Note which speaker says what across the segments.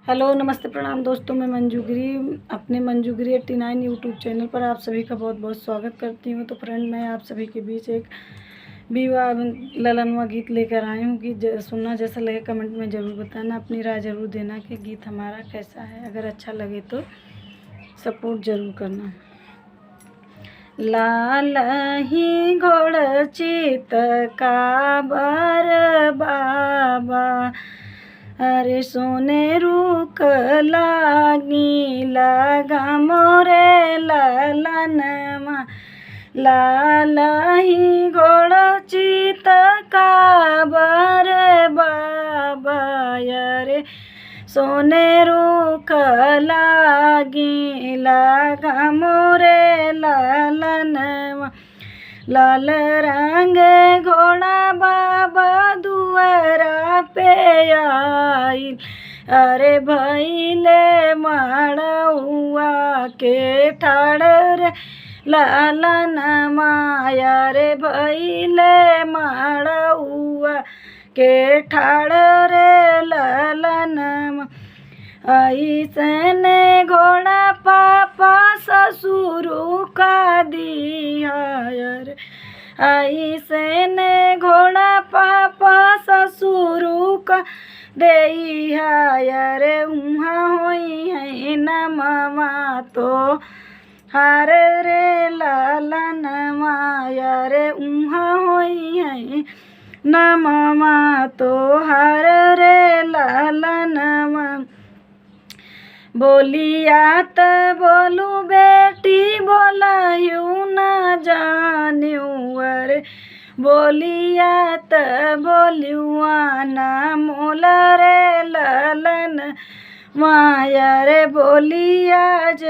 Speaker 1: Hello नमस्ते प्रणाम दोस्तों, मैं मंजूगिरी अपने मंजूगिरी 89 यूट्यूब चैनल पर आप सभी का बहुत बहुत स्वागत करती हूं। तो फ्रेंड, मैं आप सभी के बीच एक विवाह ललनवा गीत लेकर आई हूं कि सुनना जैसा लगे कमेंट में ज़रूर बताना, अपनी राय ज़रूर देना कि गीत हमारा कैसा है। अगर अच्छा लगे तो सपोर्ट ज़रूर करना। लाल ही घोड़ चित काबर बाबा, अरे सोने रूख लागी लगा मोरे ललनमा। लाल ही घोड़ चित काबर बाबा, अरे सोने रूख लागी लगा मोरे ललनमा। लाल रंग घोड़ा बाबा दुआरा पे आई, अरे भैले मड़उआ के ठाड़ रे ललनमा। अरे भैले मड़उआ के ठाड़ रे ललनमा। ऐसने घोड़ा पापा ससुरु का दिया, अरे ऐसने घोड़ा पापा ससुरु का देइहा। अरे उहाँ होई है न मामा तो हार रे ललनमा। अरे उहाँ होई है न मामा तो हार रे ललनमा। बोलिया त बोलू बेटी बोलायू न जान्यू, अरे बोलिया त बोलुआ न मोल रे ललन माया। रे बोलिया ज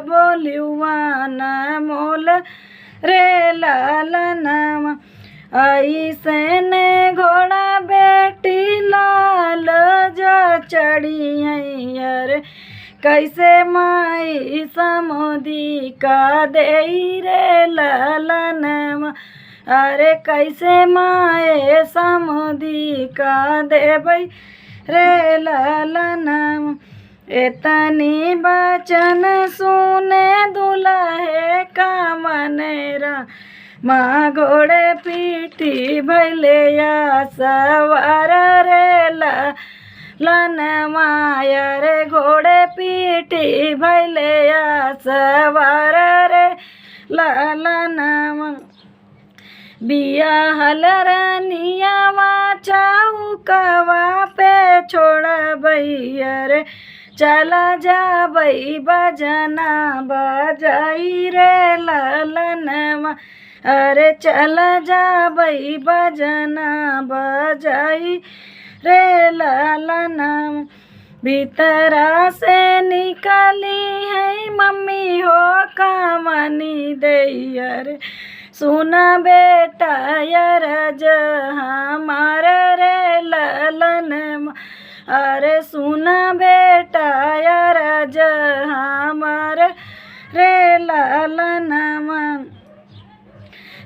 Speaker 1: बोलुआ न मोल रे ललन। ऐसने घोड़ा बेटी लाल जा चढ़ी, अरे कैसे माई समुदी का देई रे ललनमा। अरे कैसे माए समुदी का देबई रे ललनमा। एतनी बचन सुने दुल्हे का मनेरा, माँ घोड़े पीटी भैले या सवार रे ललनमा। अरे घोड़े पीटी भैले या सवार रे ललनमा। बियाहल रनियावा चौकवा पे छोड़बई, अरे चला जाबई बजना बजाई रे ललनमा। अरे चला जाबई बजना बजाई रे ललनमा। भीतरा से निकली है मम्मी हो कामनी देई, अरे सुना बेटा यार हमार रे ललनमा। अरे सुना बेटा यार हमार रे ललनमा।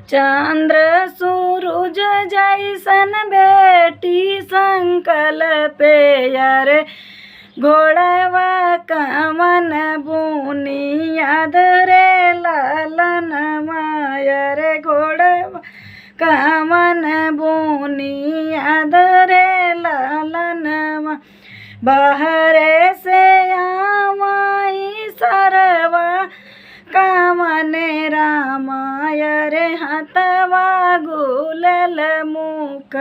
Speaker 1: चंद्र सूरज जैसन बेटी संकल्पे, अरे घोड़वा कमन बुनियाद रे ललनमा। अरे घोड़वा कमन बुनियाद रे ललनमा। बाहरे से आवाई सरवा कामने रामा, अरे हतवा गुलल मुख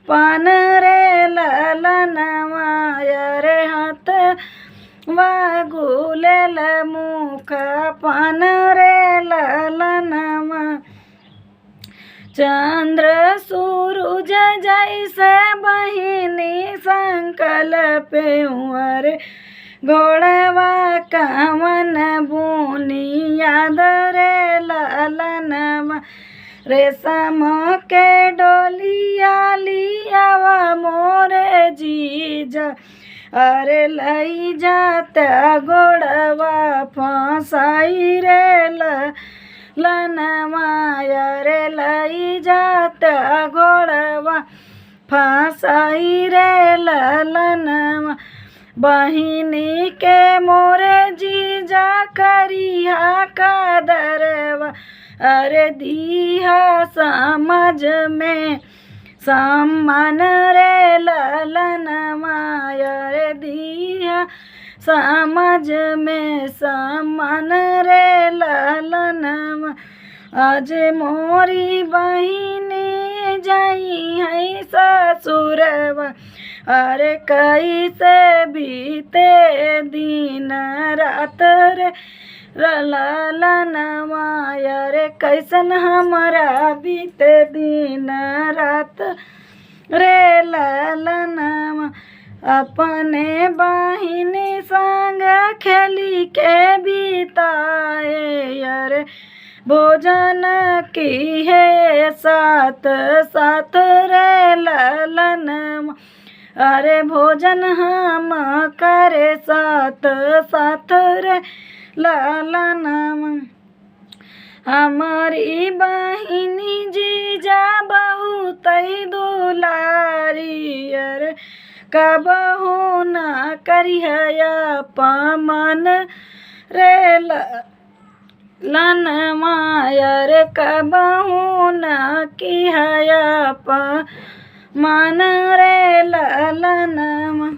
Speaker 1: पान रे ललनमा। अरे हतवा गुलल मुख पान रे ललनमा। चंद्र सूरज जैसे बहिनी संकल्पे, अरे घोड़वा कमन बुनियाद रे ललनमा। रेशम के डोलिया लियावा मोरे जीजा, अरे लई जात घोड़वा फसाई रे ललनमा। अरे लई जात घोड़वा फसाई रे ललनमा। बहिनी के मोरे जीजा करिहा कदरवा अरे दीहा समझ में सम्मान रे ललनवा अरे दीहा समझ में सम्मान रे ललनवा आज मोरी बहिनी जाई है ससुरवा अरे कैसे बीते दिन रात रे ललनवा अरे कैसन हमारा बीते दिन रात रे ललनवा अपने बहिनी संग खेली के बिताए अरे भोजन की है साथ साथ रे ललनवा अरे भोजन हम करे साथ साथ रे ललनवा हमारी बहिनी जीजा बहुत दुलारी अरे कबहू न करिया अपमान रे ललनवा अरे कबहू न किया अपमान रे ललनवा।